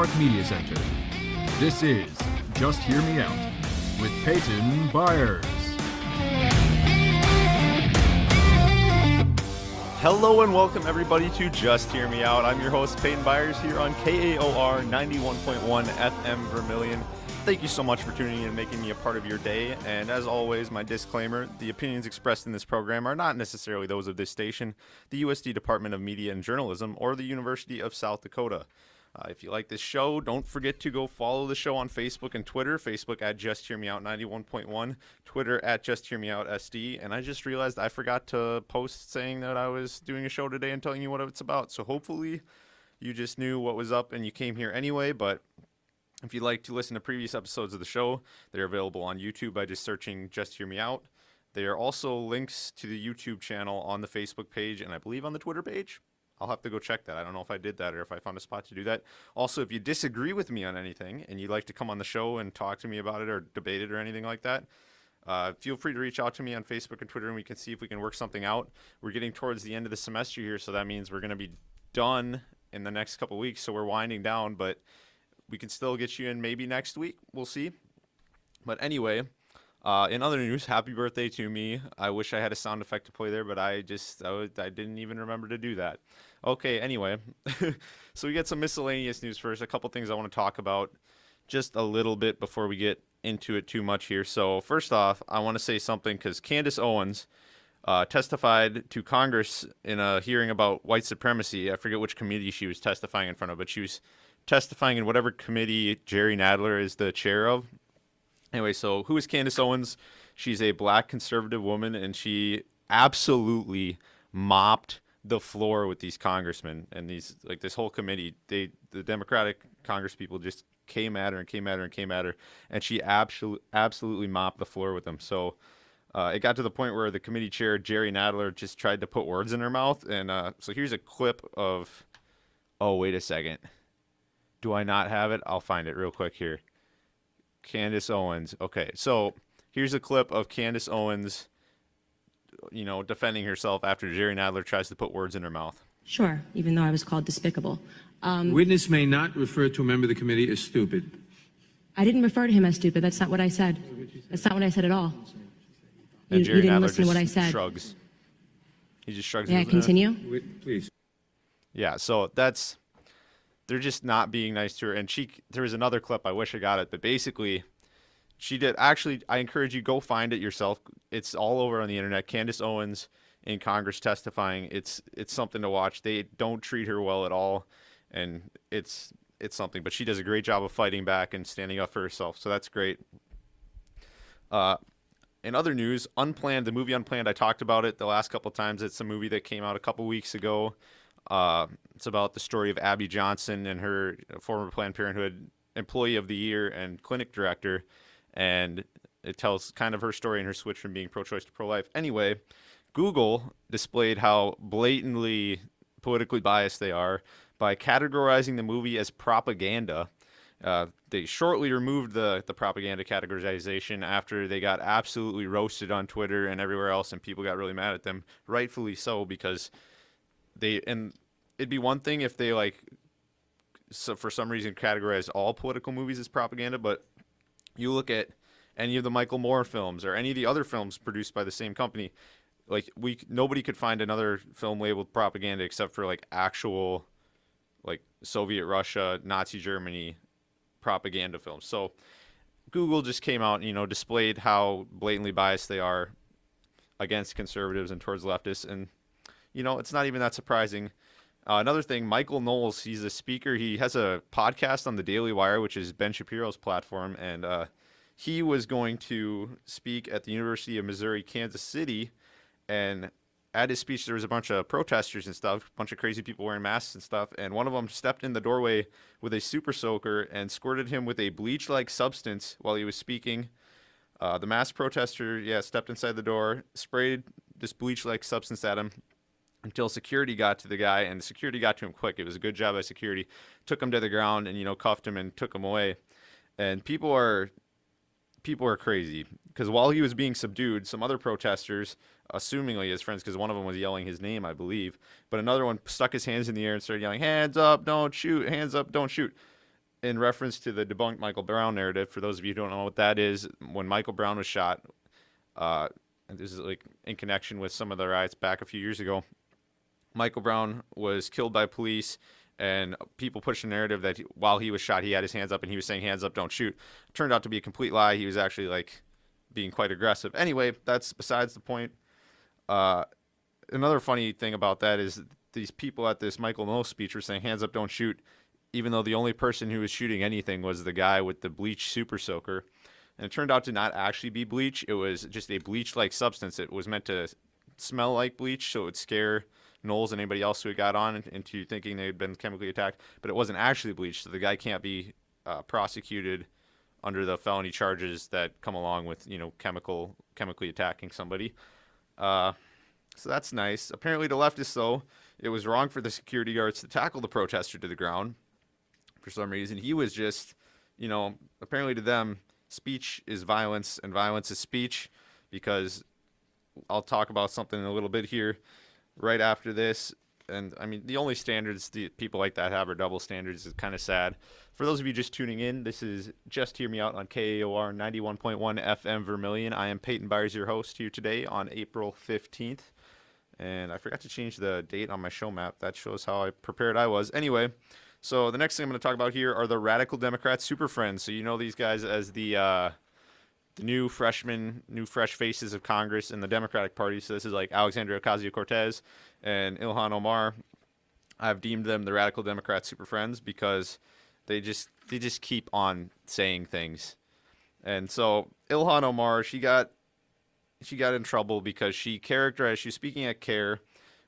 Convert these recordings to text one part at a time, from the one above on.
Talk Media Center. This is Just Hear Me Out with Peyton Byers. Hello and welcome everybody to Just Hear Me Out. I'm your host Peyton Byers here on KAOR 91.1 FM Vermilion. Thank you so much for tuning in and making me a part of your day. And as always, my disclaimer, the opinions expressed in this program are not necessarily those of this station, the USD Department of Media and Journalism, or the University of South Dakota. If you like this show, don't forget to go follow the show on Facebook and Twitter. Facebook at Just Hear Me Out 91.1, Twitter at Just Hear Me Out SD. And I just realized I forgot to post saying that I was doing a show today and telling you what it's about. So hopefully you just knew what was up and you came here anyway. But if you'd like to listen to previous episodes of the show, they're available on YouTube by just searching Just Hear Me Out. There are also links to the YouTube channel on the Facebook page and I believe on the Twitter page. I'll have to go check that. I don't know if I did that or if I found a spot to do that. Also, if you disagree with me on anything and you'd like to come on the show and talk to me about it or debate it or anything like that, feel free to reach out to me on Facebook and Twitter and we can see if we can work something out. We're getting towards the end of the semester here, so that means we're going to be done in the next couple of weeks, so we're winding down, but we can still get you in maybe next week. We'll see. But anyway, in other news, happy birthday to me. I wish I had a sound effect to play there, but I didn't even remember to do that. Okay, anyway, so we get some miscellaneous news first. A couple things I want to talk about just a little bit before we get into it too much here. So first off, I want to say something because Candace Owens testified to Congress in a hearing about white supremacy. I forget which committee she was testifying in front of, but she was testifying in whatever committee Jerry Nadler is the chair of. Anyway, so who is Candace Owens? She's a black conservative woman, and she absolutely mopped the floor with these congressmen and this whole committee. The Democratic Congress people just came at her, and she absolutely mopped the floor with them. So it got to the point where the committee chair, Jerry Nadler, just tried to put words in her mouth. And so here's a clip of, oh, wait a second. Do I not have it? I'll find it real quick here. Candace Owens. Okay, so here's a clip of Candace Owens, defending herself after Jerry Nadler tries to put words in her mouth. Sure, even though I was called despicable. Witness may not refer to a member of the committee as stupid. I didn't refer to him as stupid. That's not what I said. That's not what I said at all. And You Jerry didn't Nadler listen to what I just said. shrugs. He just shrugs. May I continue? Please. Yeah, so they're just not being nice to her. And there was another clip, I wish I got it, but basically she did. Actually, I encourage you, go find it yourself. It's all over on the internet. Candace Owens in Congress testifying. It's something to watch. They don't treat her well at all, and it's something. But she does a great job of fighting back and standing up for herself, so that's great. In other news, Unplanned, the movie Unplanned, I talked about it the last couple of times. It's a movie that came out a couple weeks ago. It's about the story of Abby Johnson and her former Planned Parenthood Employee of the Year and clinic director. And it tells kind of her story and her switch from being pro-choice to pro-life. Anyway, Google displayed how blatantly politically biased they are by categorizing the movie as propaganda. They shortly removed the propaganda categorization after they got absolutely roasted on Twitter and everywhere else, and people got really mad at them, rightfully so, because it'd be one thing if they for some reason categorize all political movies as propaganda, but you look at any of the Michael Moore films or any of the other films produced by the same company, nobody could find another film labeled propaganda except for actual Soviet Russia, Nazi Germany propaganda films. So Google just came out and displayed how blatantly biased they are against conservatives and towards leftists, and it's not even that surprising. Another thing, Michael Knowles, he's a speaker. He has a podcast on the Daily Wire, which is Ben Shapiro's platform, and he was going to speak at the University of Missouri, Kansas City, and at his speech, there was a bunch of protesters and stuff, a bunch of crazy people wearing masks and stuff, and one of them stepped in the doorway with a super soaker and squirted him with a bleach-like substance while he was speaking. The masked protester, stepped inside the door, sprayed this bleach-like substance at him, until security got to the guy, and the security got to him quick. It was a good job by security. Took him to the ground and, cuffed him and took him away. And people are crazy because while he was being subdued, some other protesters, assumingly his friends, because one of them was yelling his name, I believe, but another one stuck his hands in the air and started yelling, "Hands up, don't shoot, hands up, don't shoot." in reference to the debunked Michael Brown narrative, for those of you who don't know what that is, when Michael Brown was shot, and this is like in connection with some of the riots back a few years ago, Michael Brown was killed by police, and people pushed a narrative that while he was shot, he had his hands up and he was saying, "Hands up, don't shoot." It turned out to be a complete lie. He was actually like being quite aggressive. Anyway, that's besides the point. Another funny thing about that is these people at this Michael Knowles speech were saying, "Hands up, don't shoot," even though the only person who was shooting anything was the guy with the bleach super soaker. And it turned out to not actually be bleach. It was just a bleach-like substance. It was meant to smell like bleach, so it would scare Knowles and anybody else who had got on into thinking they had been chemically attacked. But it wasn't actually bleach, so the guy can't be prosecuted under the felony charges that come along with, chemically attacking somebody. So that's nice. Apparently to leftists, though, it was wrong for the security guards to tackle the protester to the ground for some reason. He was just, apparently to them, speech is violence and violence is speech, because I'll talk about something in a little bit here right after this. And I mean, the only standards the people like that have are double standards. It's kind of sad. For those of you just tuning in, this is Just Hear Me Out on KAOR 91.1 FM Vermilion. I am Peyton Byers, your host here today on April 15th. And I forgot to change the date on my show map. That shows how prepared I was. Anyway, so the next thing I'm going to talk about here are the Radical Democrat Super Friends. So you know these guys as the new fresh faces of Congress in the Democratic Party. So this is like Alexandria Ocasio-Cortez and Ilhan Omar. I've deemed them the Radical Democrat Super Friends because they just keep on saying things. And so Ilhan Omar, she got in trouble because she was speaking at CARE,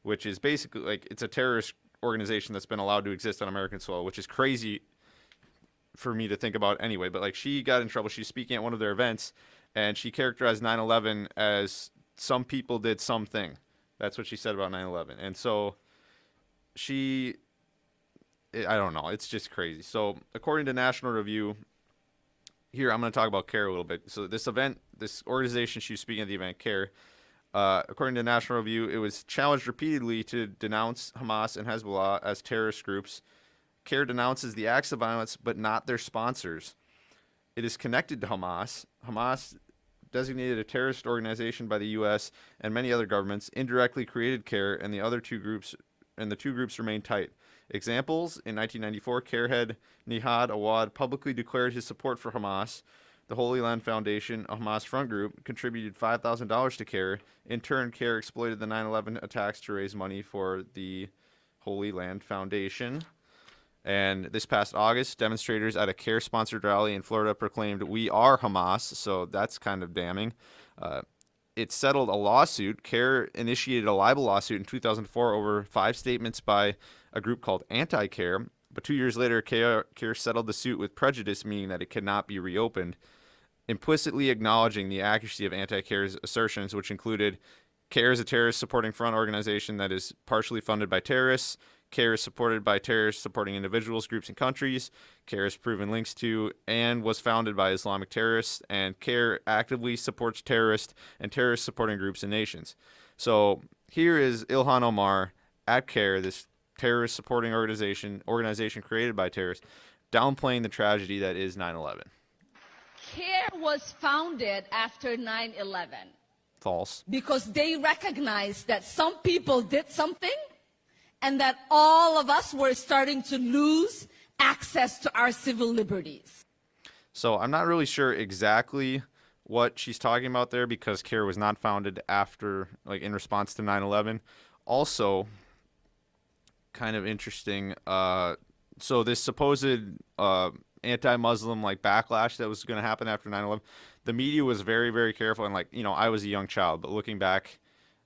which is basically like, it's a terrorist organization that's been allowed to exist on American soil, which is crazy for me to think about anyway. But like, she got in trouble. She's speaking at one of their events, and she characterized 9/11 as some people did something. That's what she said about 9/11. And so I don't know. It's just crazy. So according to National Review, here I'm going to talk about CARE a little bit. So this organization she was speaking at the event, CARE, according to National Review, it was challenged repeatedly to denounce Hamas and Hezbollah as terrorist groups. CARE denounces the acts of violence, but not their sponsors. It is connected to Hamas. Hamas, designated a terrorist organization by the U.S. and many other governments, indirectly created CARE, and the two groups remain tight. Examples: in 1994, CARE head Nihad Awad publicly declared his support for Hamas. The Holy Land Foundation, a Hamas front group, contributed $5,000 to CARE. In turn, CARE exploited the 9/11 attacks to raise money for the Holy Land Foundation. And this past August, demonstrators at a CARE-sponsored rally in Florida proclaimed, "We are Hamas," so that's kind of damning. It settled a lawsuit. CARE initiated a libel lawsuit in 2004 over 5 statements by a group called Anti-CARE, but 2 years later, CARE settled the suit with prejudice, meaning that it cannot be reopened, implicitly acknowledging the accuracy of Anti-CARE's assertions, which included CARE is a terrorist-supporting front organization that is partially funded by terrorists. CARE is supported by terrorists supporting individuals, groups, and countries. CARE has proven links to and was founded by Islamic terrorists. And CARE actively supports terrorists and terrorist-supporting groups and nations. So here is Ilhan Omar at CARE, this terrorist-supporting organization created by terrorists, downplaying the tragedy that is 9/11. CARE was founded after 9/11. False. Because they recognized that some people did something and that all of us were starting to lose access to our civil liberties. So I'm not really sure exactly what she's talking about there, because CARE was not founded after, like, in response to 9/11. Also, kind of interesting, so this supposed anti-Muslim like backlash that was going to happen after 9/11, the media was very, very careful. And I was a young child, but looking back,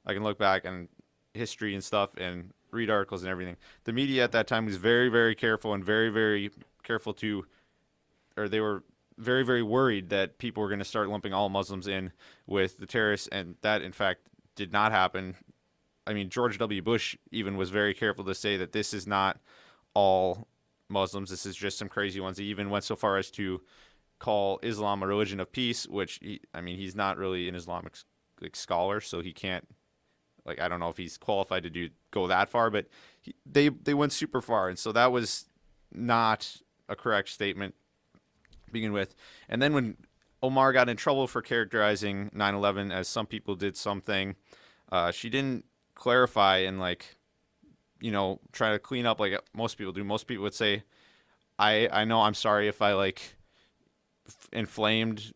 I can look back on history and stuff and read articles and everything. The media at that time was very, very careful and very, very careful they were very, very worried that people were going to start lumping all Muslims in with the terrorists, and that in fact did not happen. I mean, George W. Bush even was very careful to say that this is not all Muslims, this is just some crazy ones. He even went so far as to call Islam a religion of peace, which he's not really an Islamic scholar, so he can't, I don't know if he's qualified to go that far, but they went super far. And so that was not a correct statement to begin with. And then when Omar got in trouble for characterizing 9/11 as some people did something, she didn't clarify and like, try to clean up like most people do. Most people would say, I know, I'm sorry if I like inflamed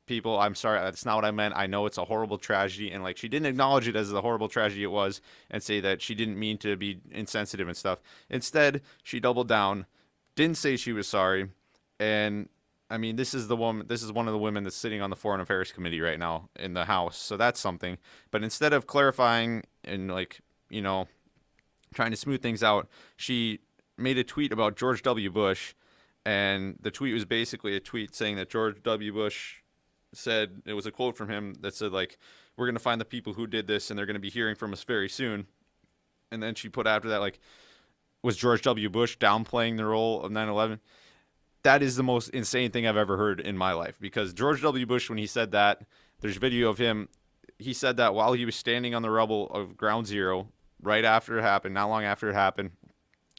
people. I'm sorry. That's not what I meant. I know it's a horrible tragedy. And like, she didn't acknowledge it as the horrible tragedy it was and say that she didn't mean to be insensitive and stuff. Instead, she doubled down, didn't say she was sorry. And I mean, this is one of the women that's sitting on the Foreign Affairs Committee right now in the House. So that's something. But instead of clarifying and like, trying to smooth things out, she made a tweet about George W. Bush. And the tweet was basically a tweet saying that George W. Bush said, it was a quote from him that said like, we're going to find the people who did this and they're going to be hearing from us very soon. And then she put after that, like, was George W. Bush downplaying the role of 9/11? That is the most insane thing I've ever heard in my life, because George W. Bush, when he said that, there's video of him. He said that while he was standing on the rubble of Ground Zero right after it happened, not long after it happened.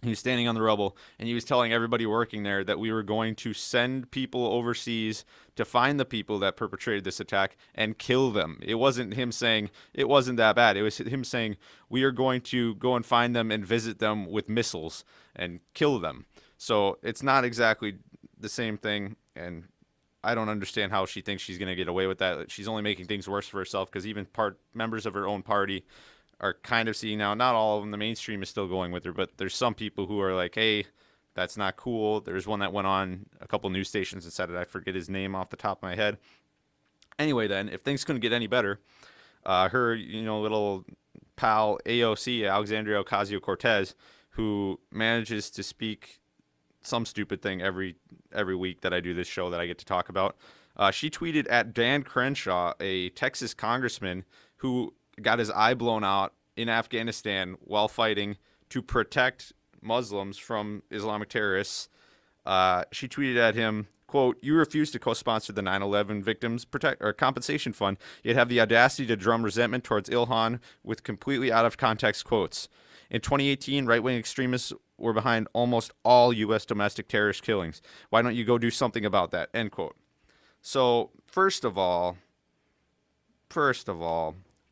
He was standing on the rubble, and he was telling everybody working there that we were going to send people overseas to find the people that perpetrated this attack and kill them. It wasn't him saying it wasn't that bad. It was him saying we are going to go and find them and visit them with missiles and kill them. So it's not exactly the same thing, and I don't understand how she thinks she's going to get away with that. She's only making things worse for herself, because even members of her own party are kind of seeing now, not all of them, the mainstream is still going with her, but there's some people who are like, hey, that's not cool. There's one that went on a couple news stations and said it. I forget his name off the top of my head. Anyway, then, if things couldn't get any better, her, little pal AOC, Alexandria Ocasio-Cortez, who manages to speak some stupid thing every week that I do this show that I get to talk about, she tweeted at Dan Crenshaw, a Texas congressman who got his eye blown out in Afghanistan while fighting to protect Muslims from Islamic terrorists. She tweeted at him, quote, "You refuse to co-sponsor the 9/11 victims compensation fund, yet have the audacity to drum resentment towards Ilhan with completely out of context quotes. In 2018, right-wing extremists were behind almost all U.S. domestic terrorist killings. Why don't you go do something about that?" End quote. So first of all,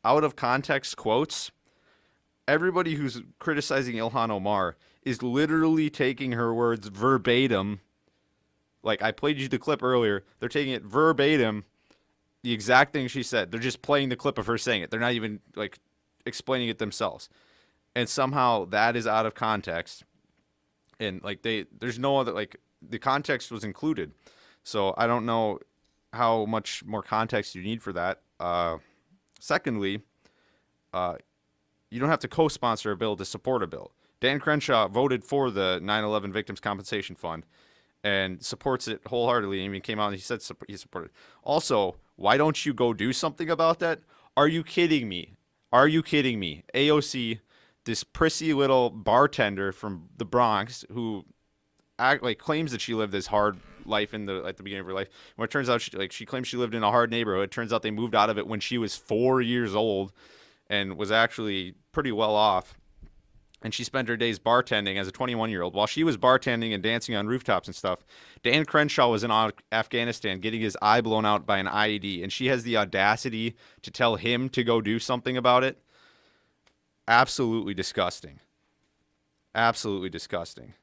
out of context quotes, everybody who's criticizing Ilhan Omar is literally taking her words verbatim. Like, I played you the clip earlier. They're taking it verbatim, the exact thing she said. They're just playing the clip of her saying it. They're not even like explaining it themselves. And somehow that is out of context. And like there's no other, like, the context was included. So I don't know how much more context you need for that. Secondly, you don't have to co-sponsor a bill to support a bill. Dan Crenshaw voted for the 9/11 Victims Compensation Fund and supports it wholeheartedly. He even came out and he said he supported it. Also, why don't you go do something about that? Are you kidding me? AOC, this prissy little bartender from the Bronx who claims that she lived this hard life at the beginning of her life. When it turns out she claims she lived in a hard neighborhood. It turns out they moved out of it when she was 4 years old and was actually pretty well off. And she spent her days bartending as a 21-year-old. While she was bartending and dancing on rooftops and stuff, Dan Crenshaw was in Afghanistan getting his eye blown out by an IED, and she has the audacity to tell him to go do something about it. Absolutely disgusting. Absolutely disgusting.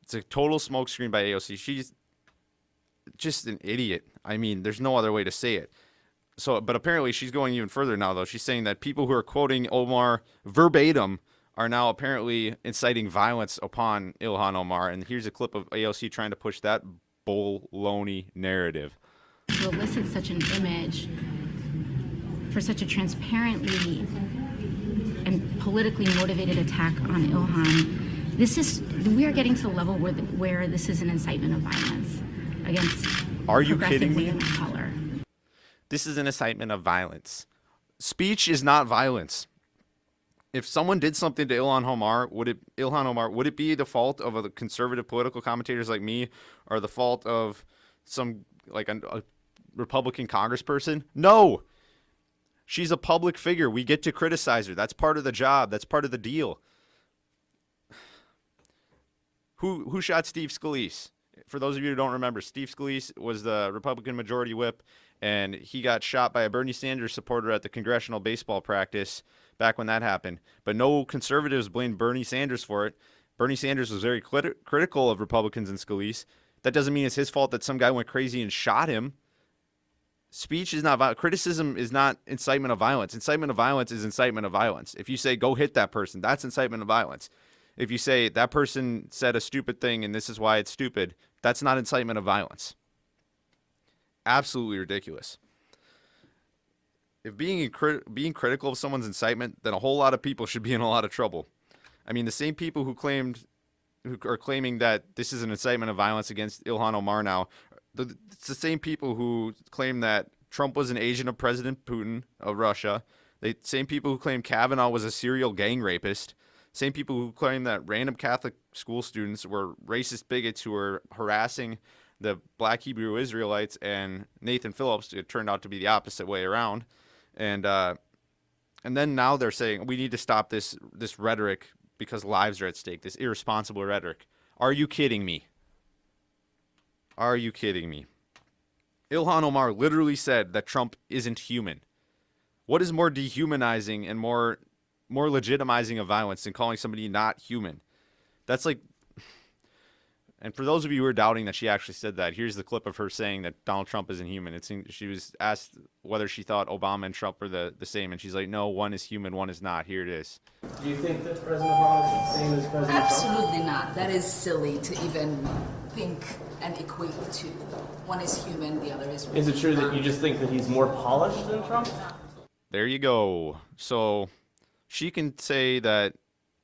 It's a total smokescreen by AOC. She's just an idiot. I mean, there's no other way to say it. So, but apparently she's going even further now, though. She's saying that people who are quoting Omar verbatim are now apparently inciting violence upon Ilhan Omar. And here's a clip of AOC trying to push that baloney narrative. To elicit such an image for such a transparently and politically motivated attack on Ilhan, we are getting to the level where this is an incitement of violence against Are you kidding me? Women of color. This is an incitement of violence. Speech is not violence. If someone did something to Ilhan Omar, would it be the fault of a conservative political commentators like me, or the fault of some like a Republican congressperson? No. She's a public figure. We get to criticize her. That's part of the job. That's part of the deal. Who shot Steve Scalise? For those of you who don't remember, Steve Scalise was the Republican majority whip, and he got shot by a Bernie Sanders supporter at the congressional baseball practice back when that happened. But no conservatives blamed Bernie Sanders for it. Bernie Sanders was very critical of Republicans and Scalise. That doesn't mean it's his fault that some guy went crazy and shot him. Speech is not criticism is not incitement of violence. Incitement of violence is incitement of violence. If you say go hit that person, that's incitement of violence. If you say that person said a stupid thing and this is why it's stupid, that's not incitement of violence. Absolutely ridiculous. If being critical of someone's incitement, then a whole lot of people should be in a lot of trouble. I mean, the same people who are claiming that this is an incitement of violence against Ilhan Omar now, it's the same people who claim that Trump was an agent of President Putin of Russia. The same people who claim Kavanaugh was a serial gang rapist. Same people who claim that random Catholic school students were racist bigots who were harassing the Black Hebrew Israelites, and Nathan Phillips, it turned out to be the opposite way around. And then now they're saying we need to stop this rhetoric because lives are at stake, this irresponsible rhetoric. Are you kidding me? Are you kidding me? Ilhan Omar literally said that Trump isn't human. What is more dehumanizing and more legitimizing of violence than calling somebody not human? That's like, and for those of you who are doubting that she actually said that, here's the clip of her saying that Donald Trump isn't human. She was asked whether she thought Obama and Trump were the same, and she's like, no, one is human, one is not. Here it is. Do you think that President Obama is the same as President Trump? Absolutely not. That is silly to even think and equate the two. One is human, the other is... Is it true that you just think that he's more polished than Trump? There you go. So she can say that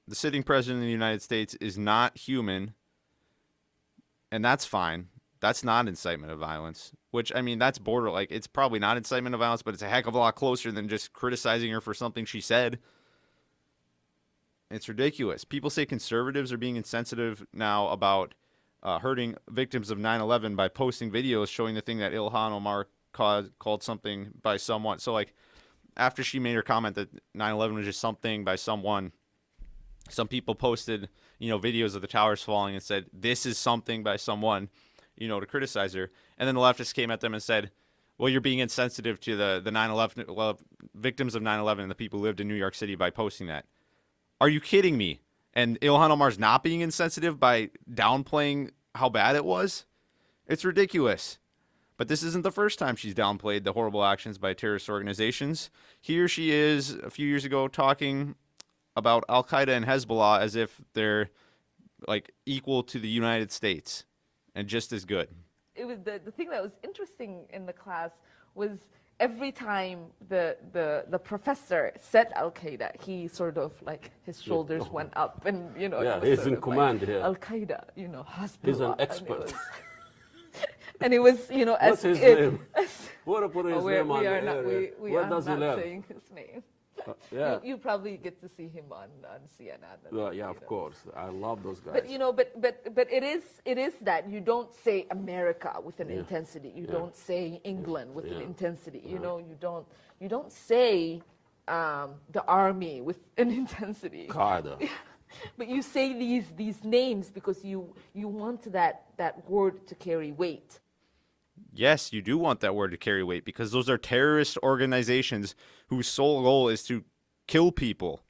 the sitting president of the United States is not human, and that's fine. That's not incitement of violence, which, I mean, that's border. Like, it's probably not incitement of violence, but it's a heck of a lot closer than just criticizing her for something she said. It's ridiculous. People say conservatives are being insensitive now about hurting victims of 9/11 by posting videos showing the thing that Ilhan Omar called something by someone. So, like, after she made her comment that 9/11 was just something by someone, some people posted, videos of the towers falling and said, this is something by someone, to criticize her. And then the leftists came at them and said, well, you're being insensitive to the 9/11 victims of 9/11 and the people who lived in New York City by posting that. Are you kidding me? And Ilhan Omar's not being insensitive by downplaying how bad it was? It's ridiculous. But this isn't the first time she's downplayed the horrible actions by terrorist organizations. Here she is a few years ago talking about Al-Qaeda and Hezbollah as if they're like equal to the United States and just as good. It was the thing that was interesting in the class was every time the professor said Al-Qaeda, he sort of like his shoulders went up and yeah, he's in command here. Al-Qaeda, Hezbollah. He's an expert. And it was, what's his name? What to put his name on we are the not, area? we Where are does he not live? saying his name. Yeah. You probably get to see him on CNN. Yeah, of course. I love those guys. But it is that you don't say America with an intensity. You don't say England with an intensity. You don't say the army with an intensity. Qaeda. But you say these names because you want that word to carry weight. Yes, you do want that word to carry weight because those are terrorist organizations whose sole goal is to kill people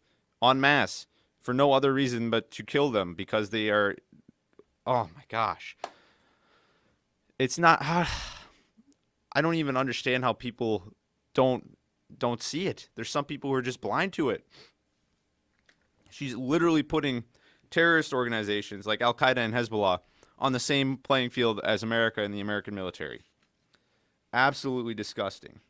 en masse for no other reason but to kill them because they are, oh my gosh. It's not, I don't even understand how people don't see it. There's some people who are just blind to it. She's literally putting terrorist organizations like Al-Qaeda and Hezbollah on the same playing field as America and the American military. Absolutely disgusting.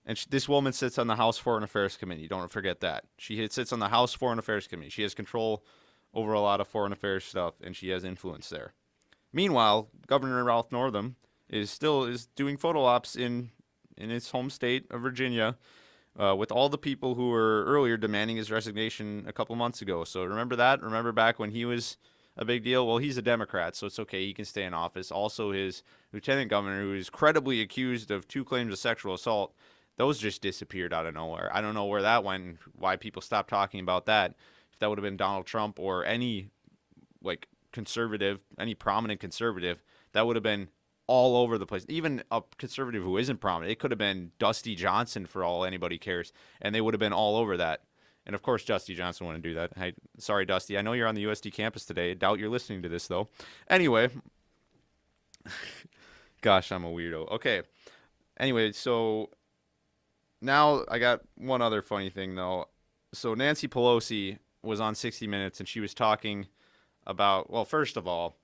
And this woman sits on the House Foreign Affairs Committee. Don't forget that. She sits on the House Foreign Affairs Committee. She has control over a lot of foreign affairs stuff, and she has influence there. Meanwhile, Governor Ralph Northam is doing photo ops in his home state of Virginia with all the people who were earlier demanding his resignation a couple months ago. So remember that? Remember back when he was a big deal? Well, he's a Democrat, so it's okay. He can stay in office. Also, his lieutenant governor, who is credibly accused of 2 claims of sexual assault, those just disappeared out of nowhere. I don't know where that went, why people stopped talking about that. If that would have been Donald Trump or any, like, conservative, any prominent conservative, that would have been all over the place. Even a conservative who isn't prominent, it could have been Dusty Johnson for all anybody cares, and they would have been all over that. And of course, Dusty Johnson wouldn't do that. Hey, sorry, Dusty. I know you're on the USD campus today. I doubt you're listening to this, though. Anyway. Gosh, I'm a weirdo. Okay. Anyway, so now I got one other funny thing, though. So Nancy Pelosi was on 60 Minutes, and she was talking about, well, first of all,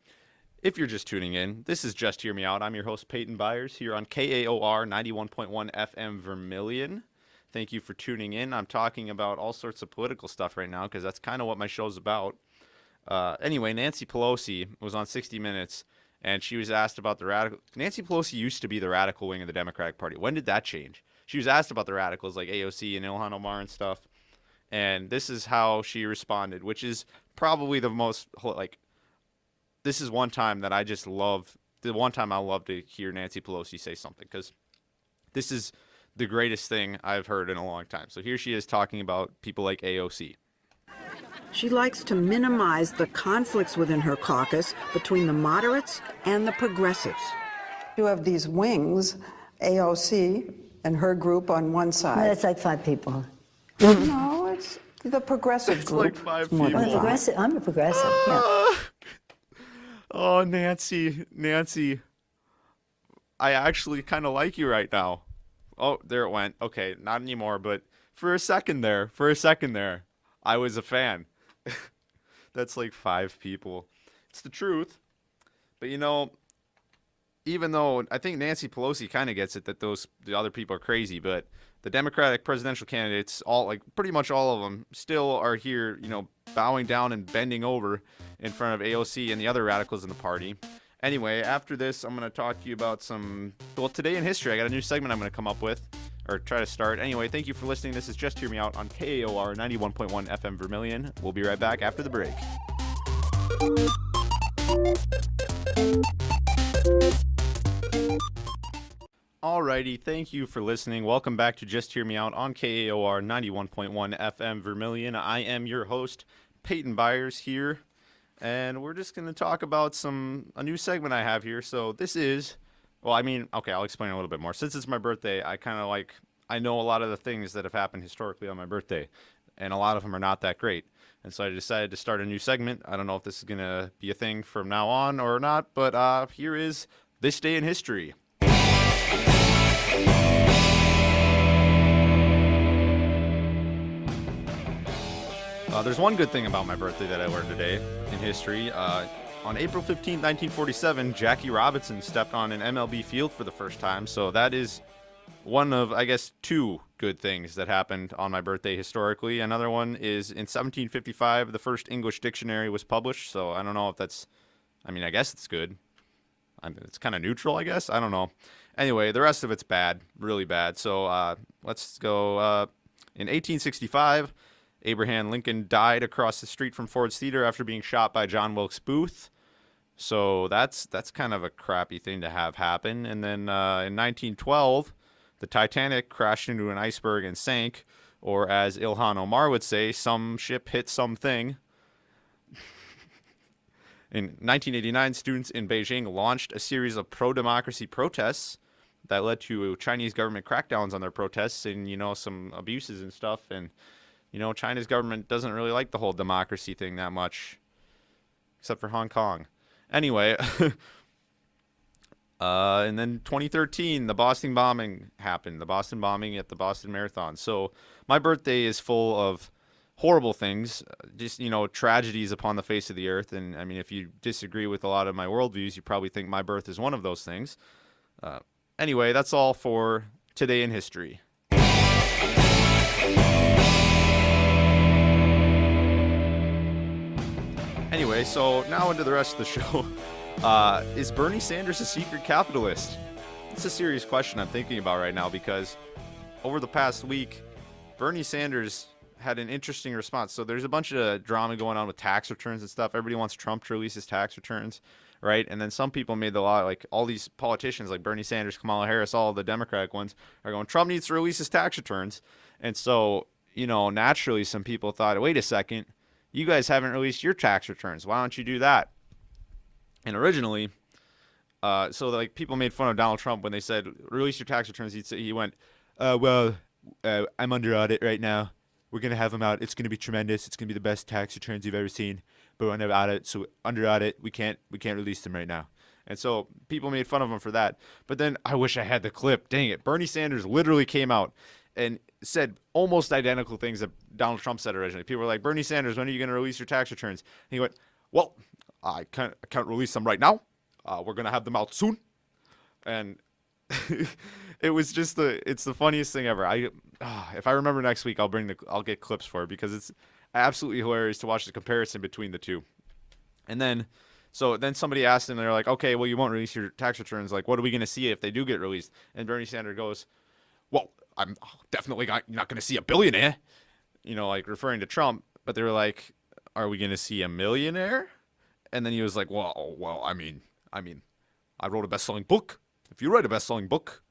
if you're just tuning in, this is Just Hear Me Out. I'm your host, Peyton Byers, here on KAOR 91.1 FM Vermilion. Thank you for tuning in. I'm talking about all sorts of political stuff right now because that's kind of what my show's about. Anyway, Nancy Pelosi was on 60 Minutes, and she was asked about the radical. Nancy Pelosi used to be the radical wing of the Democratic Party. When did that change? She was asked about the radicals like AOC and Ilhan Omar and stuff, and this is how she responded, which is probably the most, like, this is one time that I just love, the one time I love to hear Nancy Pelosi say something, because this is the greatest thing I've heard in a long time. So here she is talking about people like AOC. She likes to minimize the conflicts within her caucus between the moderates and the progressives. You have these wings, AOC and her group on one side. That's like 5 people. No, it's the progressive group. It's like 5 people. Well, progressive, I'm a progressive, yeah. Oh, Nancy. I actually kind of like you right now. Oh, there it went. Okay, not anymore, but for a second there, I was a fan. That's like 5 people. It's the truth. But you know, even though I think Nancy Pelosi kind of gets it that the other people are crazy, but the Democratic presidential candidates, all, like, pretty much all of them, still are here, you know, bowing down and bending over in front of AOC and the other radicals in the party. Anyway, after this, I'm going to talk to you about today in history. I got a new segment I'm going to come up with, or try to start. Anyway, thank you for listening. This is Just Hear Me Out on KAOR 91.1 FM Vermilion. We'll be right back after the break. Alrighty, thank you for listening. Welcome back to Just Hear Me Out on KAOR 91.1 FM Vermilion. I am your host, Peyton Byers, here, and we're just going to talk about a new segment I have here. So this is, well, I mean, okay, I'll explain a little bit more. Since it's my birthday, I know a lot of the things that have happened historically on my birthday, and a lot of them are not that great. And so I decided to start a new segment. I don't know if this is going to be a thing from now on or not, but here is This Day in History. There's one good thing about my birthday that I learned today in history. On April 15, 1947, Jackie Robinson stepped on an MLB field for the first time. So that is one of, I guess, 2 good things that happened on my birthday historically. Another one is in 1755, the first English dictionary was published. So I don't know if that's, I mean, I guess it's good. It's kind of neutral, I guess. I don't know. Anyway, the rest of it's bad, really bad. So let's go. In 1865, Abraham Lincoln died across the street from Ford's Theater after being shot by John Wilkes Booth. So that's kind of a crappy thing to have happen. And then in 1912, the Titanic crashed into an iceberg and sank, or as Ilhan Omar would say, some ship hit something. In 1989, students in Beijing launched a series of pro-democracy protests that led to Chinese government crackdowns on their protests and, you know, some abuses and stuff. And, you know, China's government doesn't really like the whole democracy thing that much, except for Hong Kong. Anyway, and then 2013, the Boston bombing happened, the Boston bombing at the Boston Marathon. So my birthday is full of horrible things, just, you know, tragedies upon the face of the earth. And, I mean, if you disagree with a lot of my worldviews, you probably think my birth is one of those things. Anyway, that's all for Today in History. Anyway, so now into the rest of the show. Is Bernie Sanders a secret capitalist? It's a serious question I'm thinking about right now, because over the past week, Bernie Sanders had an interesting response. So there's a bunch of drama going on with tax returns and stuff. Everybody wants Trump to release his tax returns, right? And then some people made the law, like all these politicians like Bernie Sanders, Kamala Harris, all the Democratic ones are going, Trump needs to release his tax returns. And so, you know, naturally some people thought, wait a second, you guys haven't released your tax returns. Why don't you do that? And originally, so like people made fun of Donald Trump when they said release your tax returns. He went, well, I'm under audit right now. We're gonna have them out. It's gonna be tremendous. It's gonna be the best tax returns you've ever seen. But we're under audit, so under audit we can't release them right now. And so people made fun of him for that. But then I wish I had the clip. Dang it, Bernie Sanders literally came out and said almost identical things that Donald Trump said originally. People were like, Bernie Sanders, when are you gonna release your tax returns? And he went, well, I can't release them right now. We're gonna have them out soon. And it was just it's the funniest thing ever. If I remember next week, I'll get clips for it because it's absolutely hilarious to watch the comparison between the two. And then somebody asked him, they're like, okay, well, you won't release your tax returns. Like, what are we going to see if they do get released? And Bernie Sanders goes, well, I'm definitely not going to see a billionaire, like referring to Trump. But they were like, are we going to see a millionaire? And then he was like, well, I mean, I wrote a best-selling book. If you write a best-selling book,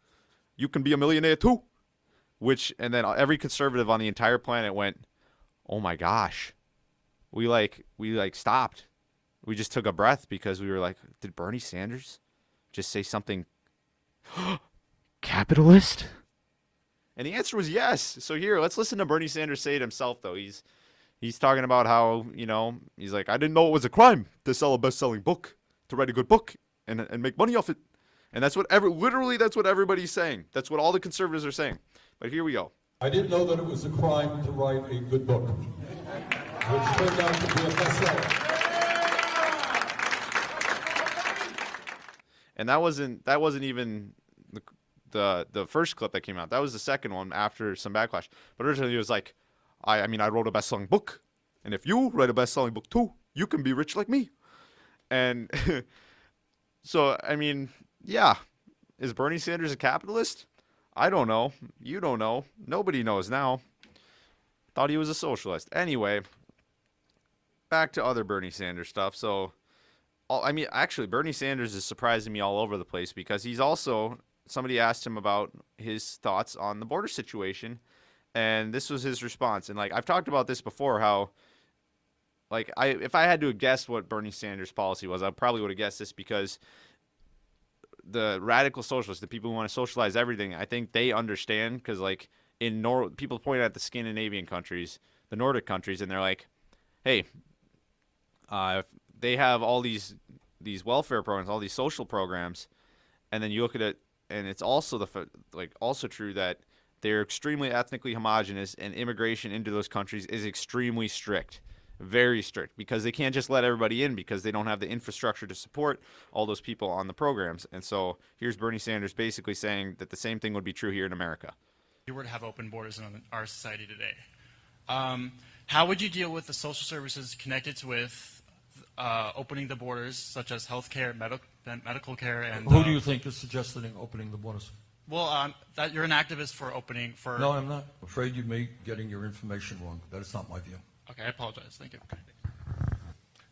you can be a millionaire too. And then every conservative on the entire planet went, oh my gosh, we stopped. We just took a breath because we were like, did Bernie Sanders just say something capitalist? And the answer was yes. So here, let's listen to Bernie Sanders say it himself, though. He's talking about how, he's like, I didn't know it was a crime to sell a best-selling book, to write a good book and make money off it. And that's what literally that's what everybody's saying. That's what all the conservatives are saying. But here we go. I didn't know that it was a crime to write a good book, which turned out to be a bestseller. And that wasn't even the first clip that came out. That was the second one after some backlash. But originally it was like, I wrote a best-selling book, and if you write a best-selling book too, you can be rich like me. And so, yeah, is Bernie Sanders a capitalist? I don't know. You don't know. Nobody knows now. Thought he was a socialist. Anyway, back to other Bernie Sanders stuff. So, actually, Bernie Sanders is surprising me all over the place because he's also, somebody asked him about his thoughts on the border situation, and this was his response. And, I've talked about this before, how, if I had to guess what Bernie Sanders' policy was, I probably would have guessed this because the radical socialists, the people who want to socialize everything, I think they understand because, people point at the Scandinavian countries, the Nordic countries, and they're like, hey, they have all these welfare programs, all these social programs, and then you look at it, and it's also also true that they're extremely ethnically homogenous, and immigration into those countries is extremely strict. Very strict, because they can't just let everybody in because they don't have the infrastructure to support all those people on the programs. And so here's Bernie Sanders basically saying that the same thing would be true here in America. If you were to have open borders in our society today, how would you deal with the social services connected with opening the borders, such as health care, medical care, and... Who do you think is suggesting opening the borders? Well, that you're an activist for opening for... No, I'm not. I'm afraid you may be getting your information wrong. That is not my view. Okay, I apologize. Thank you.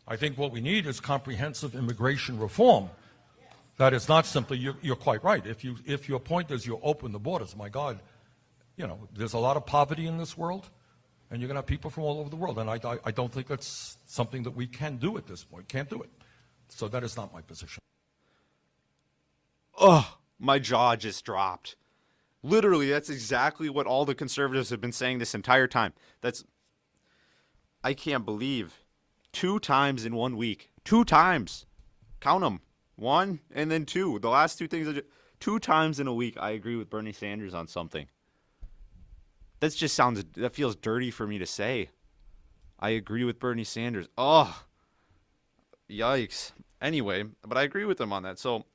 I think what we need is comprehensive immigration reform. That is not simply, you're quite right. If your point is you open the borders, my God, there's a lot of poverty in this world, and you're going to have people from all over the world. And I don't think that's something that we can do at this point. Can't do it. So that is not my position. Oh, my jaw just dropped. Literally, that's exactly what all the conservatives have been saying this entire time. I can't believe 2 times in 1 week. 2 times. Count them. 1 and then 2. The last 2 things. 2 times in a week, I agree with Bernie Sanders on something. That feels dirty for me to say. I agree with Bernie Sanders. Oh, yikes. Anyway, but I agree with him on that. So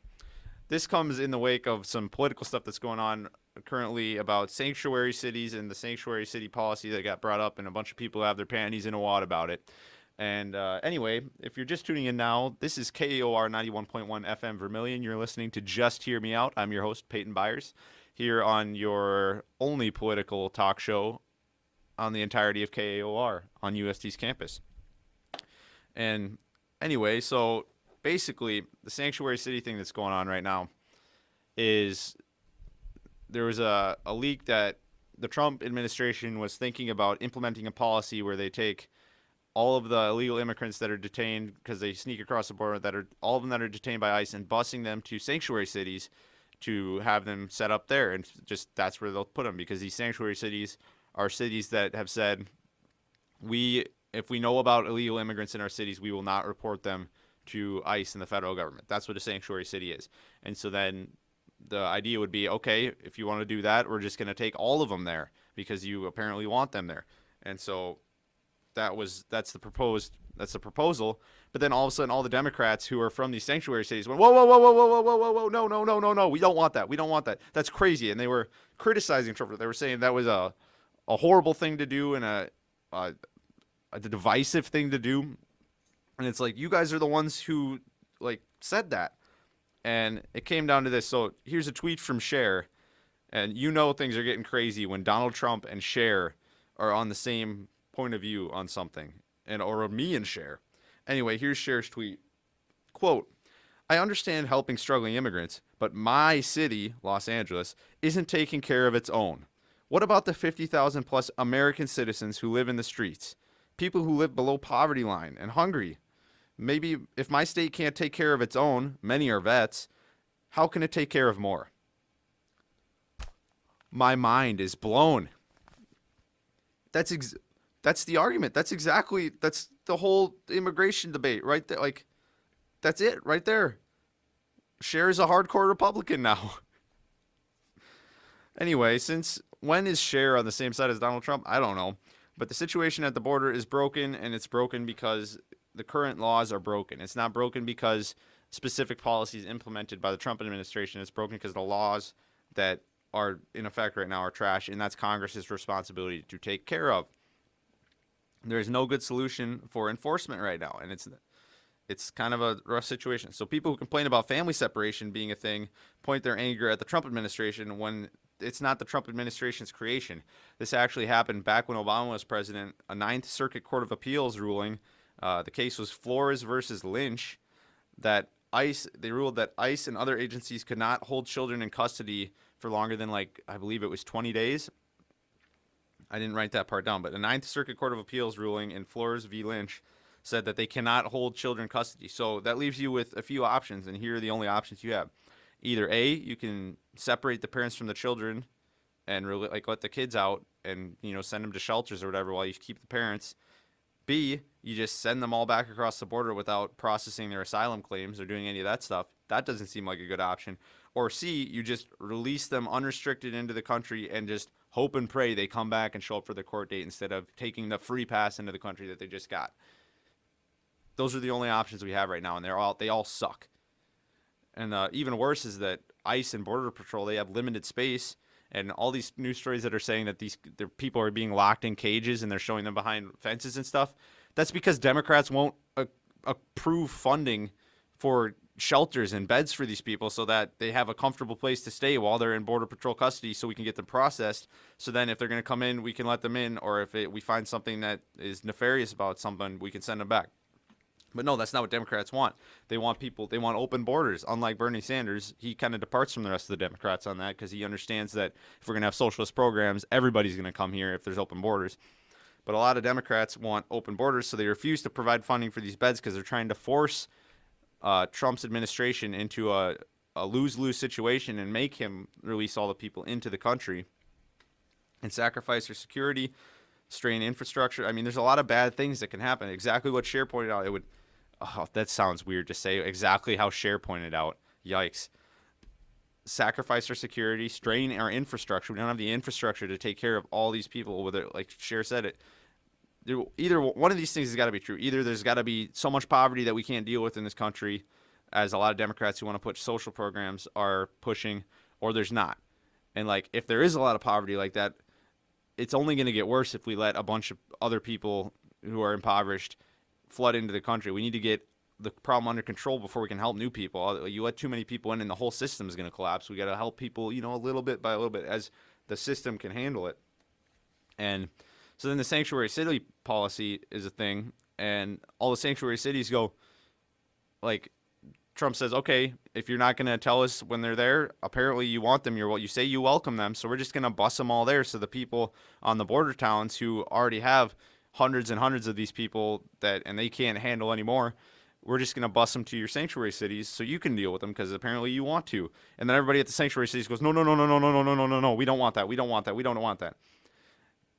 this comes in the wake of some political stuff that's going on currently about sanctuary cities and the sanctuary city policy that got brought up, and a bunch of people have their panties in a wad about it. And anyway, if you're just tuning in now, this is KAOR 91.1 FM Vermilion. You're listening to Just Hear Me Out. I'm your host, Peyton Byers, here on your only political talk show on the entirety of KAOR on UST's campus. And anyway, so basically the sanctuary city thing that's going on right now is there was a leak that the Trump administration was thinking about implementing a policy where they take all of the illegal immigrants that are detained because they sneak across the border, all of them that are detained by ICE, and busing them to sanctuary cities to have them set up there, and just that's where they'll put them, because these sanctuary cities are cities that have said, if we know about illegal immigrants in our cities, we will not report them to ICE and the federal government. That's what a sanctuary city is. And so then the idea would be, okay, if you want to do that, we're just going to take all of them there because you apparently want them there. And so that's the proposal. But then all of a sudden, all the Democrats who are from these sanctuary cities went, whoa, whoa, whoa, whoa, whoa, whoa, whoa, whoa, no, we don't want that. We don't want that. That's crazy. And they were criticizing Trump. They were saying that was a horrible thing to do and a divisive thing to do. And it's like, you guys are the ones who said that. And it came down to this. So here's a tweet from Cher. And things are getting crazy when Donald Trump and Cher are on the same point of view on something, or me and Cher. Anyway, here's Cher's tweet. Quote, I understand helping struggling immigrants, but my city, Los Angeles, isn't taking care of its own. What about the 50,000 plus American citizens who live in the streets? People who live below poverty line and hungry. Maybe if my state can't take care of its own, many are vets, how can it take care of more? My mind is blown. That's the argument. That's the whole immigration debate right there. That's it right there. Cher is a hardcore Republican now. Anyway, when is Cher on the same side as Donald Trump? I don't know. But the situation at the border is broken, and it's broken because the current laws are broken. It's not broken because specific policies implemented by the Trump administration. It's broken because the laws that are in effect right now are trash, and that's Congress's responsibility to take care of. There is no good solution for enforcement right now, and it's kind of a rough situation. So people who complain about family separation being a thing point their anger at the Trump administration when it's not the Trump administration's creation. This actually happened back when Obama was president. A Ninth Circuit Court of Appeals ruling, the case was Flores versus Lynch, they ruled that ICE and other agencies could not hold children in custody for longer than I believe it was 20 days. I didn't write that part down, but the Ninth Circuit Court of Appeals ruling in Flores v. Lynch said that they cannot hold children in custody. So that leaves you with a few options, and here are the only options you have. Either A, you can separate the parents from the children and really let the kids out and send them to shelters or whatever while you keep the parents. B, you just send them all back across the border without processing their asylum claims or doing any of that stuff. That doesn't seem like a good option. Or C, you just release them unrestricted into the country and just hope and pray they come back and show up for the court date instead of taking the free pass into the country that they just got. Those are the only options we have right now, and they all suck. And even worse is that ICE and Border Patrol, they have limited space, and all these news stories that are saying that their people are being locked in cages and they're showing them behind fences and stuff. That's because Democrats won't approve funding for shelters and beds for these people so that they have a comfortable place to stay while they're in Border Patrol custody so we can get them processed. So then if they're going to come in, we can let them in, or if we find something that is nefarious about someone, we can send them back. But no, that's not what Democrats want. They want open borders. Unlike Bernie Sanders, he kind of departs from the rest of the Democrats on that because he understands that if we're going to have socialist programs, everybody's going to come here if there's open borders. But a lot of Democrats want open borders, so they refuse to provide funding for these beds because they're trying to force Trump's administration into a lose-lose situation and make him release all the people into the country and sacrifice their security, strain infrastructure. I mean, there's a lot of bad things that can happen. Exactly what Cher pointed out. That sounds weird to say. Exactly how Cher pointed out. Yikes. Sacrifice our security, strain our infrastructure. We don't have the infrastructure to take care of all these people. Whether, like Cher said, either one of these things has got to be true. Either there's got to be so much poverty that we can't deal with in this country, as a lot of Democrats who want to push social programs are pushing, or there's not. And if there is a lot of poverty like that, it's only going to get worse if we let a bunch of other people who are impoverished flood into the country. We need to get the problem under control before we can help new people. You let too many people in and the whole system is going to collapse. We got to help people, a little bit by a little bit as the system can handle it. And so then the sanctuary city policy is a thing, and all the sanctuary cities go, Trump says, okay, if you're not going to tell us when they're there, apparently you want them. You say you welcome them, so we're just going to bus them all there. So the people on the border towns who already have hundreds and hundreds of these people and they can't handle anymore. We're just going to bus them to your sanctuary cities so you can deal with them because apparently you want to. And then everybody at the sanctuary cities goes, no, we don't want that. We don't want that. We don't want that.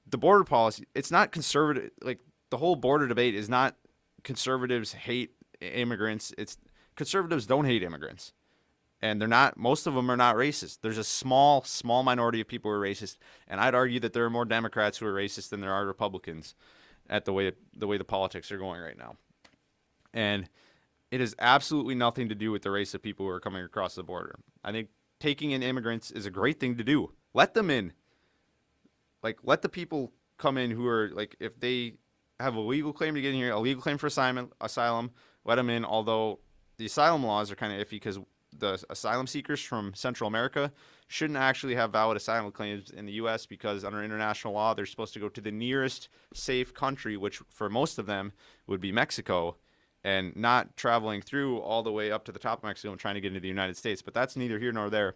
The border policy, it's not conservative. Like, the whole border debate is not conservatives hate immigrants. It's conservatives don't hate immigrants. And most of them are not racist. There's a small minority of people who are racist. And I'd argue that there are more Democrats who are racist than there are Republicans at the way the politics are going right now. And it has absolutely nothing to do with the race of people who are coming across the border. I think taking in immigrants is a great thing to do. Let them in. Like, let the people come in who are, like, if they have a legal claim to get in here, a legal claim for asylum, let them in. Although the asylum laws are kind of iffy because the asylum seekers from Central America shouldn't actually have valid asylum claims in the U.S. because under international law, they're supposed to go to the nearest safe country, which for most of them would be Mexico, and not traveling through all the way up to the top of Mexico and trying to get into the United States. But that's neither here nor there.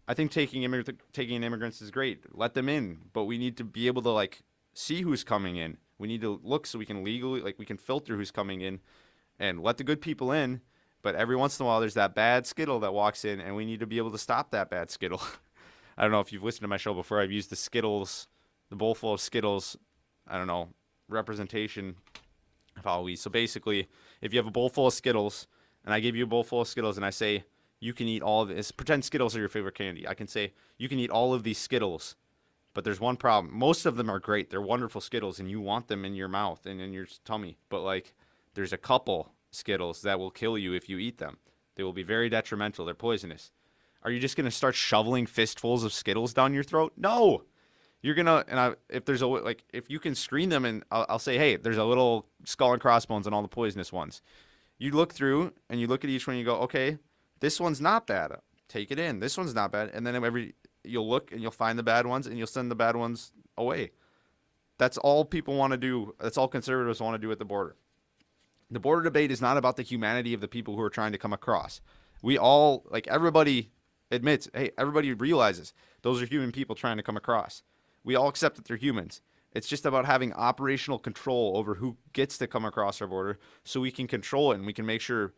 I think taking in immigrants is great. Let them in. But we need to be able to, like, see who's coming in. We need to look so we can legally, like, we can filter who's coming in and let the good people in. But every once in a while, there's that bad Skittle that walks in, and we need to be able to stop that bad Skittle. I don't know if you've listened to my show before. I've used the Skittles, the bowl full of Skittles, representation of how we. So basically, if you have a bowl full of Skittles, and I give you a bowl full of Skittles, and I say, you can eat all of this. Pretend Skittles are your favorite candy. I can say, you can eat all of these Skittles, but there's one problem. Most of them are great. They're wonderful Skittles, and you want them in your mouth and in your tummy. But, like, there's a couple Skittles that will kill you if you eat them. They will be very detrimental. They're poisonous. Are you just going to start shoveling fistfuls of Skittles down your throat? No. You're going to, if you can screen them, and I'll say, hey, there's a little skull and crossbones and all the poisonous ones. You look through, and you look at each one, and you go, okay, this one's not bad. Take it in. This one's not bad. And then you'll look, and you'll find the bad ones, and you'll send the bad ones away. That's all people want to do. That's all conservatives want to do at the border. The border debate is not about the humanity of the people who are trying to come across. We all, everybody admits, hey, everybody realizes those are human people trying to come across. We all accept that they're humans. It's just about having operational control over who gets to come across our border so we can control it and we can make sure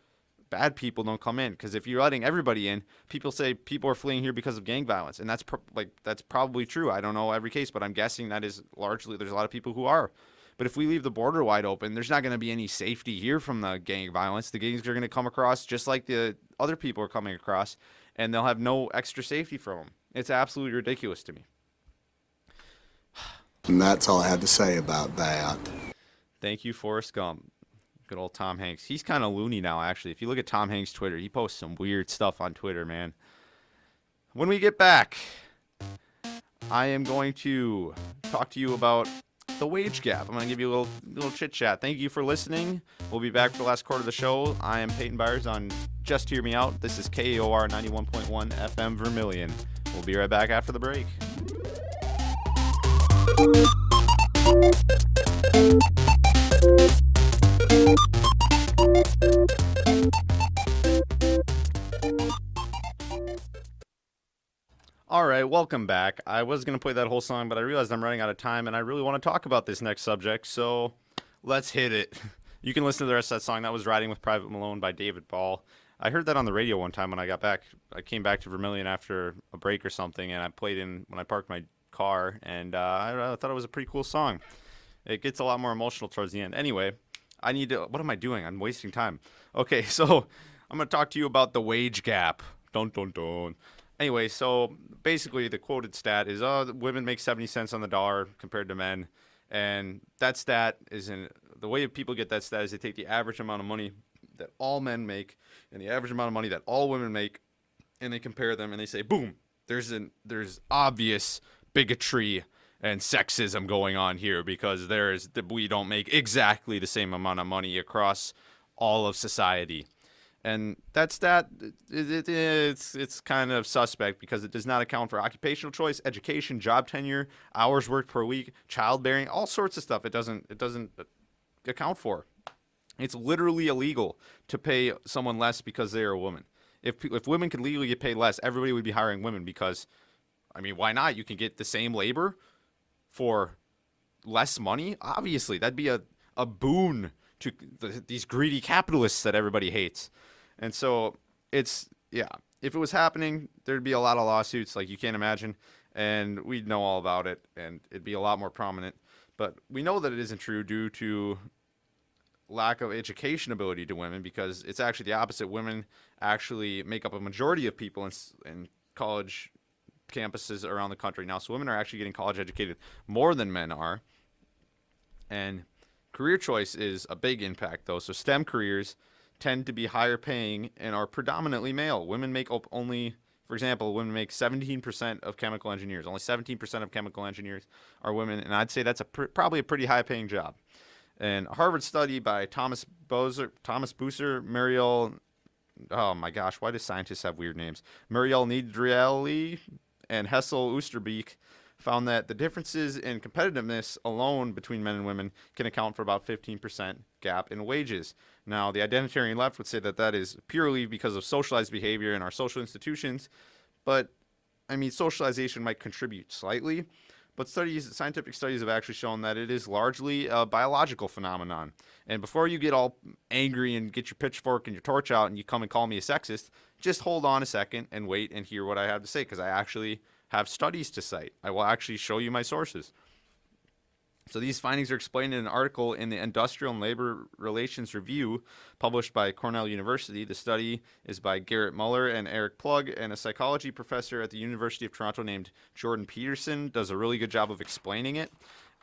bad people don't come in. Because if you're letting everybody in, people say people are fleeing here because of gang violence. And that's probably true. I don't know every case, but I'm guessing that is largely, there's a lot of people who are. But if we leave the border wide open, there's not going to be any safety here from the gang violence. The gangs are going to come across just like the other people are coming across, and they'll have no extra safety from them. It's absolutely ridiculous to me. And that's all I had to say about that. Thank you, Forrest Gump. Good old Tom Hanks. He's kind of loony now, actually. If you look at Tom Hanks' Twitter, he posts some weird stuff on Twitter, man. When we get back, I am going to talk to you about the wage gap. I'm going to give you a little chit chat. Thank you for listening. We'll be back for the last quarter of the show. I am Peyton Byers on Just Hear Me Out. This is KAOR 91.1 FM Vermilion. We'll be right back after the break. All right, welcome back. I was going to play that whole song, but I realized I'm running out of time, and I really want to talk about this next subject, so let's hit it. You can listen to the rest of that song. That was Riding with Private Malone by David Ball. I heard that on the radio one time when I got back. I came back to Vermilion after a break or something, and I played in when I parked my car, and I thought it was a pretty cool song. It gets a lot more emotional towards the end. Anyway, what am I doing? I'm wasting time. Okay, so I'm going to talk to you about the wage gap. Dun, dun, dun. Anyway, so basically the quoted stat is women make 70 cents on the dollar compared to men. And that stat the way people get that stat is they take the average amount of money that all men make and the average amount of money that all women make, and they compare them and they say, boom, there's obvious bigotry and sexism going on here because we don't make exactly the same amount of money across all of society. And that stat, it's kind of suspect because it does not account for occupational choice, education, job tenure, hours worked per week, childbearing, all sorts of stuff. It doesn't account for. It's literally illegal to pay someone less because they are a woman. If women could legally get paid less, everybody would be hiring women because, I mean, why not? You can get the same labor for less money? Obviously, that'd be a boon to these greedy capitalists that everybody hates. And so if it was happening, there'd be a lot of lawsuits like you can't imagine, and we'd know all about it, and it'd be a lot more prominent. But we know that it isn't true due to lack of education ability to women, because it's actually the opposite. Women actually make up a majority of people in college campuses around the country now. So women are actually getting college educated more than men are. And career choice is a big impact, though. So STEM careers tend to be higher paying and are predominantly male. Women make up only, for example, women make 17% of chemical engineers. Only 17% of chemical engineers are women, and I'd say that's probably a pretty high-paying job. And a Harvard study by Thomas Buser, Muriel, oh my gosh, why do scientists have weird names? Muriel Nidrieli and Hessel Oosterbeek found that the differences in competitiveness alone between men and women can account for about 15% gap in wages. Now, the identitarian left would say that that is purely because of socialized behavior in our social institutions, but I mean, socialization might contribute slightly, but scientific studies have actually shown that it is largely a biological phenomenon. And before you get all angry and get your pitchfork and your torch out and you come and call me a sexist, just hold on a second and wait and hear what I have to say, because I actually have studies to cite. I will actually show you my sources. So these findings are explained in an article in the Industrial and Labor Relations Review published by Cornell University. The study is by Garrett Muller and Eric Plug, and a psychology professor at the University of Toronto named Jordan Peterson does a really good job of explaining it.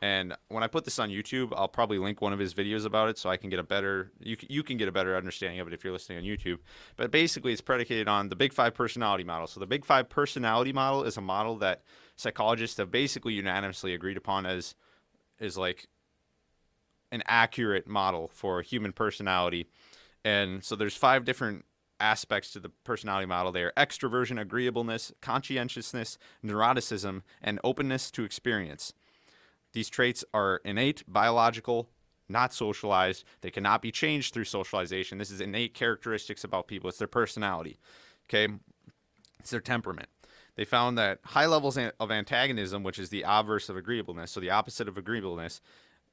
And when I put this on YouTube, I'll probably link one of his videos about it so I can get a better, you can get a better understanding of it if you're listening on YouTube. But basically it's predicated on the Big Five personality model. So the Big Five personality model is a model that psychologists have basically unanimously agreed upon as is like an accurate model for human personality. And so there's 5 different aspects to the personality model. They are extroversion, agreeableness, conscientiousness, neuroticism, and openness to experience. These traits are innate, biological, not socialized. They cannot be changed through socialization. This is innate characteristics about people. It's their personality. Okay? It's their temperament. They found that high levels of antagonism, which is the obverse of agreeableness, so the opposite of agreeableness,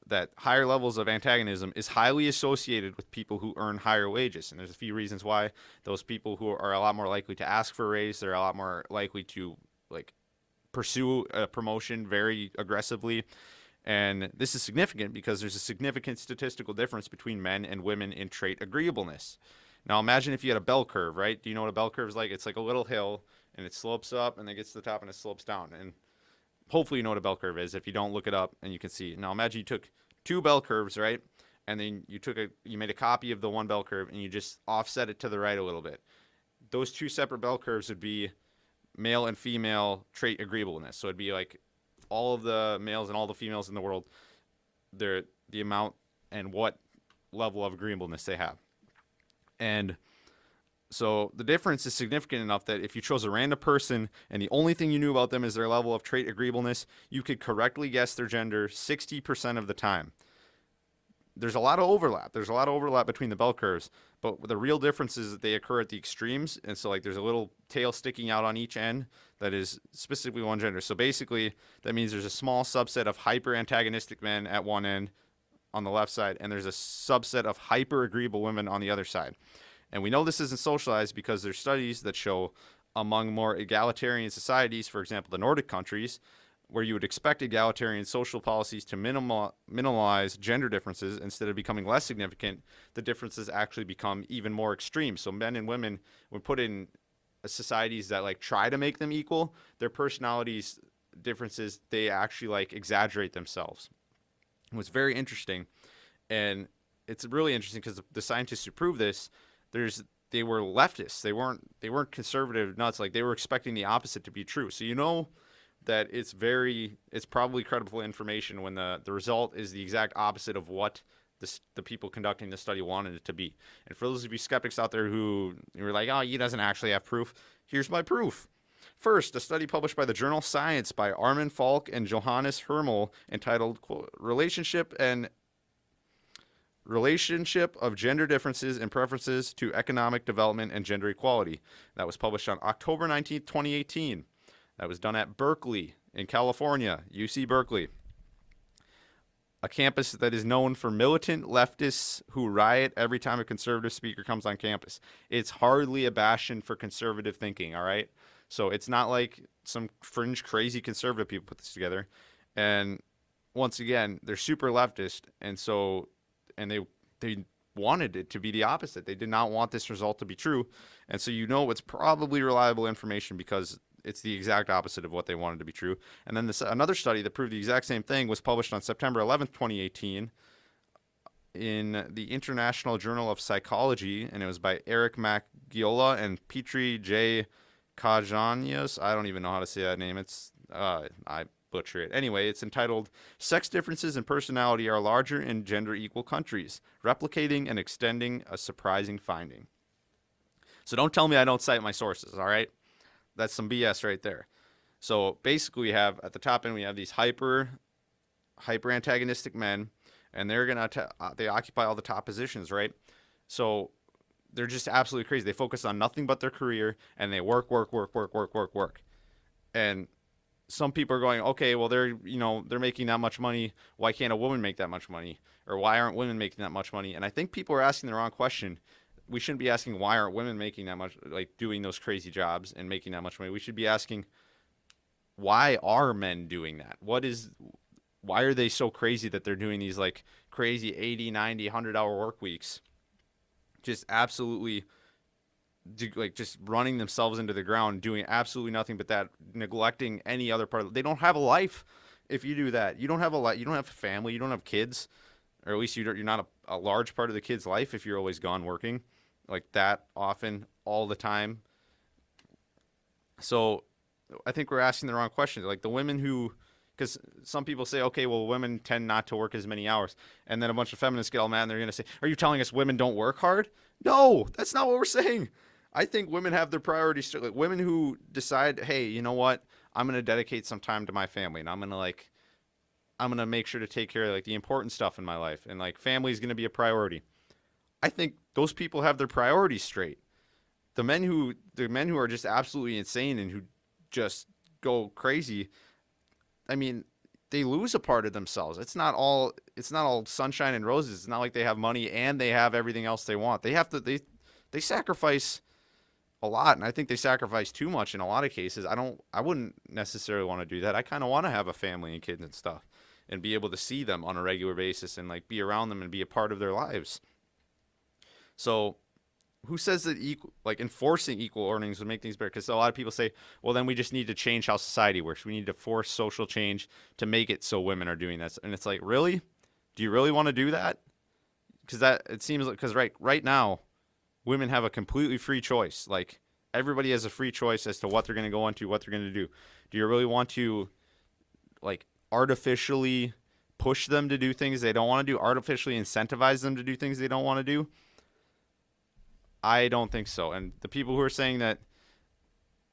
that higher levels of antagonism is highly associated with people who earn higher wages. And there's a few reasons why. Those people who are a lot more likely to ask for a raise, they're a lot more likely to pursue a promotion very aggressively. And this is significant because there's a significant statistical difference between men and women in trait agreeableness. Now imagine if you had a bell curve, right? Do you know what a bell curve is like? It's like a little hill, and it slopes up, and then gets to the top, and it slopes down. And hopefully you know what a bell curve is. If you don't, look it up, and you can see. Now imagine you took 2 bell curves, right? And then you made a copy of the one bell curve, and you just offset it to the right a little bit. Those 2 separate bell curves would be male and female trait agreeableness. So it'd be like all of the males and all the females in the world, the amount and what level of agreeableness they have. And so the difference is significant enough that if you chose a random person and the only thing you knew about them is their level of trait agreeableness, you could correctly guess their gender 60% of the time. There's a lot of overlap. There's a lot of overlap between the bell curves, but the real difference is that they occur at the extremes. And so there's a little tail sticking out on each end that is specifically one gender. So basically that means there's a small subset of hyper antagonistic men at one end on the left side, and there's a subset of hyper agreeable women on the other side. And we know this isn't socialized because there's studies that show among more egalitarian societies, for example, the Nordic countries, where you would expect egalitarian social policies to minimize gender differences instead of becoming less significant, the differences actually become even more extreme. So men and women, when put in societies that try to make them equal, their personalities differences, they actually exaggerate themselves. It was very interesting, and it's really interesting because the scientists who prove this, they were leftists. They weren't conservative nuts. They were expecting the opposite to be true. So you know that it's probably credible information when the result is the exact opposite of what the people conducting the study wanted it to be. And for those of you skeptics out there who were like, oh, he doesn't actually have proof, here's my proof. First, a study published by the journal Science by Armin Falk and Johannes Hermel entitled, quote, Relationship of Gender Differences and Preferences to Economic Development and Gender Equality. That was published on October 19th, 2018. That was done at Berkeley in California, UC Berkeley. a campus that is known for militant leftists who riot every time a conservative speaker comes on campus. It's hardly a bastion for conservative thinking, all right? So it's not like some fringe crazy conservative people put this together. And once again, they're super leftist, and they wanted it to be the opposite. They did not want this result to be true. And so it's probably reliable information because it's the exact opposite of what they wanted to be true. And then another study that proved the exact same thing was published on September 11th, 2018 in the International Journal of Psychology, and it was by Eric Maggiola and Petri J. Kajanias. I don't even know how to say that name. I butcher it. Anyway, it's entitled "Sex Differences in Personality Are Larger in Gender Equal Countries, Replicating and Extending a Surprising Finding." So don't tell me I don't cite my sources, all right? That's some BS right there. So basically we have, at the top end, we have these hyper antagonistic men, and they occupy all the top positions, right? So they're just absolutely crazy. They focus on nothing but their career, and they work. And some people are going, okay, well, they're making that much money. Why can't a woman make that much money? Or why aren't women making that much money? And I think people are asking the wrong question. We shouldn't be asking why aren't women making that much, like doing those crazy jobs and making that much money. We should be asking, why are men doing that? Why are they so crazy that they're doing these like crazy 80, 90, 100-hour work weeks? Just absolutely just running themselves into the ground, doing absolutely nothing but that, neglecting any other part. They don't have a life if you do that. You don't have a life. You don't have a family. You don't have kids, or at least you're not a large part of the kid's life if you're always gone working like that often all the time. So I think we're asking the wrong questions. Like the women who, because some people say, okay, well, women tend not to work as many hours. And then a bunch of feminists get all mad and they're going to say, are you telling us women don't work hard? No, that's not what we're saying. I think women have their priorities. Like women who decide, hey, you know what? I'm going to dedicate some time to my family, and I'm going to make sure to take care of like the important stuff in my life, and like family is going to be a priority. I think those people have their priorities straight. The men who are just absolutely insane and who just go crazy, I mean, they lose a part of themselves. It's not all sunshine and roses. It's not like they have money and they have everything else they want. They sacrifice a lot, and I think they sacrifice too much in a lot of cases. I wouldn't necessarily want to do that. I kind of want to have a family and kids and stuff and be able to see them on a regular basis and like be around them and be a part of their lives. So who says that enforcing equal earnings would make things better? Because a lot of people say, well, then we just need to change how society works. We need to force social change to make it so women are doing this. And it's like, really? Do you really want to do that? Because right now, women have a completely free choice. Like everybody has a free choice as to what they're going to go into, what they're going to do. Do you really want to like artificially push them to do things they don't want to do, artificially incentivize them to do things they don't want to do? I don't think so. And the people who are saying that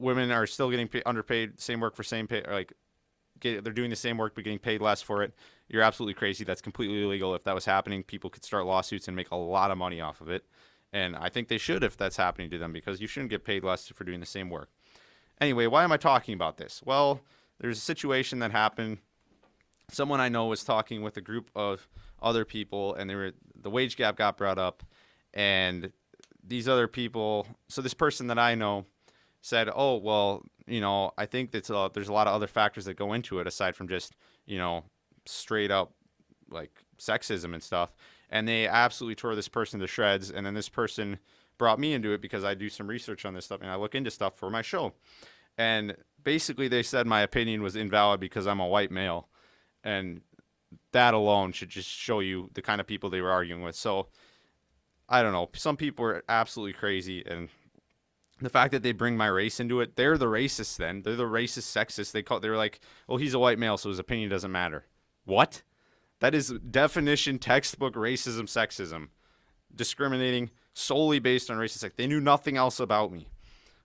women are still getting underpaid, same work for same pay, or they're doing the same work but getting paid less for it, you're absolutely crazy. That's completely illegal. If that was happening, people could start lawsuits and make a lot of money off of it. And I think they should if that's happening to them, because you shouldn't get paid less for doing the same work. Anyway, why am I talking about this? Well, there's a situation that happened. Someone I know was talking with a group of other people, and the wage gap got brought up, and these other people, so this person that I know said, oh, well, I think that there's a lot of other factors that go into it aside from just, straight up like sexism and stuff. And they absolutely tore this person to shreds. And then this person brought me into it because I do some research on this stuff and I look into stuff for my show. And basically they said my opinion was invalid because I'm a white male. And that alone should just show you the kind of people they were arguing with. So I don't know. Some people are absolutely crazy, and the fact that they bring my race into it, they're the racists then. They're the racist sexists. They're like, well, he's a white male, so his opinion doesn't matter. What? That is definition textbook racism, sexism. Discriminating solely based on race. They knew nothing else about me,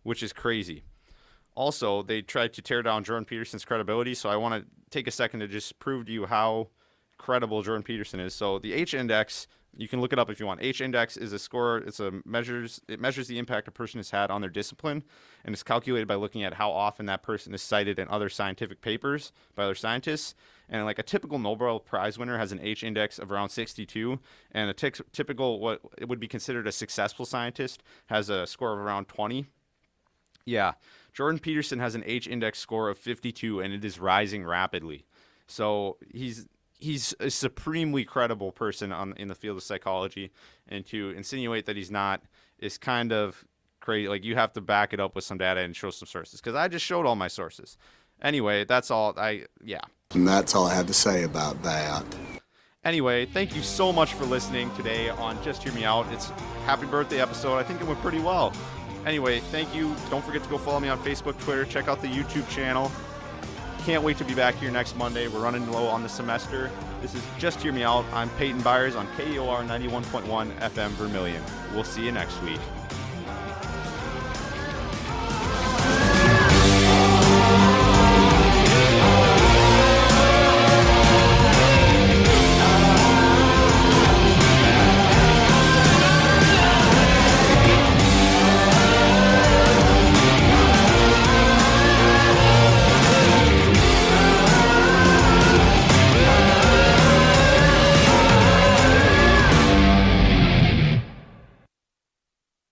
which is crazy. Also, they tried to tear down Jordan Peterson's credibility, so I want to take a second to just prove to you how credible Jordan Peterson is. So the H-index You can look it up if you want. H-index is a score. It measures the impact a person has had on their discipline, and it's calculated by looking at how often that person is cited in other scientific papers by other scientists. And like a typical Nobel Prize winner has an H-index of around 62, and a typical what it would be considered a successful scientist has a score of around 20. Yeah, Jordan Peterson has an H-index score of 52, and it is rising rapidly. So he's a supremely credible person in the field of psychology, and to insinuate that he's not is kind of crazy. Like, you have to back it up with some data and show some sources, because I just showed all my sources. Anyway, that's all. And that's all I have to say about that. Anyway, thank you so much for listening today on Just Hear Me Out. It's happy birthday episode. I think it went pretty well. Anyway, thank you. Don't forget to go follow me on Facebook, Twitter. Check out the YouTube channel. Can't wait to be back here next Monday. We're running low on the semester. This is Just Hear Me Out. I'm Peyton Byers on KEOR 91.1 FM Vermilion. We'll see you next week.